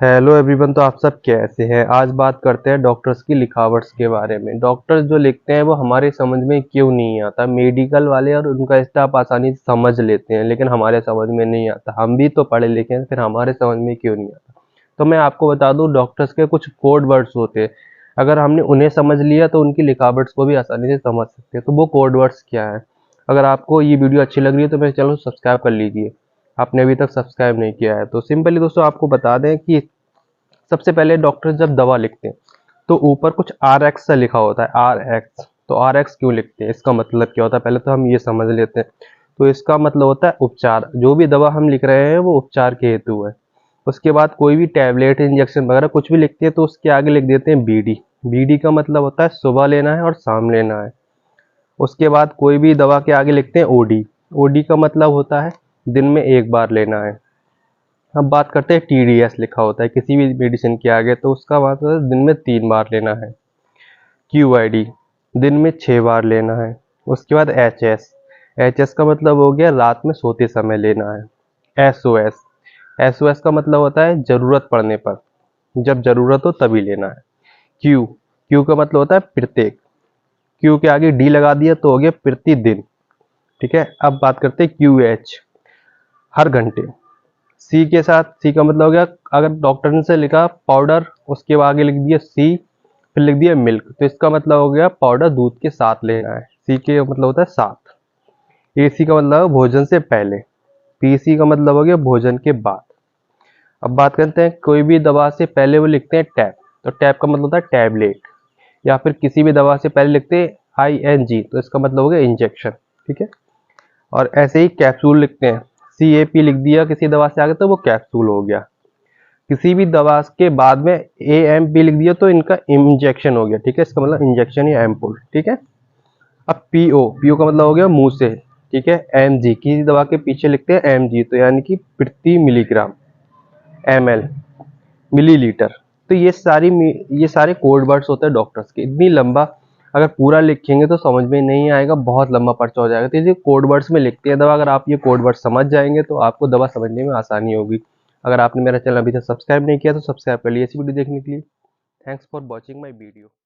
Hello everyone. तो आप सब कैसे हैं? आज बात करते हैं डॉक्टर्स की लिखावट्स के बारे में। डॉक्टर्स जो लिखते हैं वो हमारे समझ में क्यों नहीं आता। मेडिकल वाले और उनका स्टाफ आसानी से समझ लेते हैं लेकिन हमारे समझ में नहीं आता। हम भी तो पढ़े लिखे हैं, फिर हमारे समझ में क्यों नहीं आता। तो मैं आपको बता दूं, डॉक्टर्स के कुछ कोड वर्ड्स होते हैं। अगर हमने उन्हें समझ लिया तो उनकी लिखावट्स को भी आसानी से समझ सकते हैं। तो वो कोड वर्ड्स क्या है? अगर आपको ये वीडियो अच्छी लग रही है तो मेरे चैनल को सब्सक्राइब कर लीजिए। आपने अभी तक सब्सक्राइब नहीं किया है तो सिंपली दोस्तों आपको बता दें कि सबसे पहले डॉक्टर जब दवा लिखते हैं तो ऊपर कुछ आर एक्स से लिखा होता है। आर एक्स, तो आर एक्स क्यों लिखते हैं, इसका मतलब क्या होता है, पहले तो हम ये समझ लेते हैं। तो इसका मतलब होता है उपचार। जो भी दवा हम लिख रहे हैं वो उपचार के हेतु है। उसके बाद कोई भी टैबलेट, इंजेक्शन वगैरह कुछ भी लिखते हैं तो उसके आगे लिख देते हैं बीडी। बीडी का मतलब होता है सुबह लेना है और शाम लेना है। उसके बाद कोई भी दवा के आगे लिखते हैं ओडी। ओडी का मतलब होता है दिन में एक बार लेना है। अब बात करते हैं टीडीएस लिखा होता है किसी भी मेडिसिन के आगे, तो उसका मतलब है दिन में 3 बार लेना है। क्यूआईडी, दिन में 6 बार लेना है। उसके बाद एचएस, एचएस का मतलब हो गया रात में सोते समय लेना है। एसओएस, एसओएस का मतलब होता है जरूरत पड़ने पर, जब जरूरत हो तभी लेना है। क्यू, क्यू का मतलब होता है प्रत्येक। क्यू के आगे डी लगा दिया तो हो गया प्रतिदिन। ठीक है। अब बात करते हैं क्यूएच, हर घंटे। सी के साथ, सी का मतलब हो गया, अगर डॉक्टर ने से लिखा पाउडर, उसके आगे लिख दिया सी, फिर लिख दिया मिल्क, तो इसका मतलब हो गया पाउडर दूध के साथ लेना है। सी के मतलब होता है साथ। एसी का मतलब है भोजन से पहले। पीसी का मतलब हो गया भोजन के बाद। अब बात करते हैं कोई भी दवा से पहले वो लिखते हैं टैब, तो टैब का मतलब होता है टैबलेट। या फिर किसी भी दवा से पहले लिखते हैं आईएनजी, तो इसका मतलब हो गया इंजेक्शन। ठीक है। और ऐसे ही कैप्सूल लिखते हैं, सीएपी लिख दिया किसी दवा से आगे तो वो कैप्सूल हो गया। किसी भी दवा के बाद में ए एम पी लिख दिया तो इनका इंजेक्शन हो गया। ठीक है, इसका मतलब इंजेक्शन या एम्पुल। ठीक है। अब पीओ, पीओ का मतलब हो गया मुंह से। ठीक है। एम जी, किसी दवा के पीछे लिखते हैं एम जी, तो यानी कि प्रति मिलीग्राम। M L, millilitre. तो ये सारे कोड वर्ड्स होते हैं डॉक्टर्स के। इतनी लंबा अगर पूरा लिखेंगे तो समझ में नहीं आएगा, बहुत लंबा पर्चा हो जाएगा। तो ये कोड वर्ड्स में लिखते हैं दवा, अगर आप ये कोड वर्ड समझ जाएंगे तो आपको दवा समझने में आसानी होगी। अगर आपने मेरा चैनल अभी तक सब्सक्राइब नहीं किया तो सब्सक्राइब कर लिए इसी वीडियो देखने के लिए। Thanks for watching my video.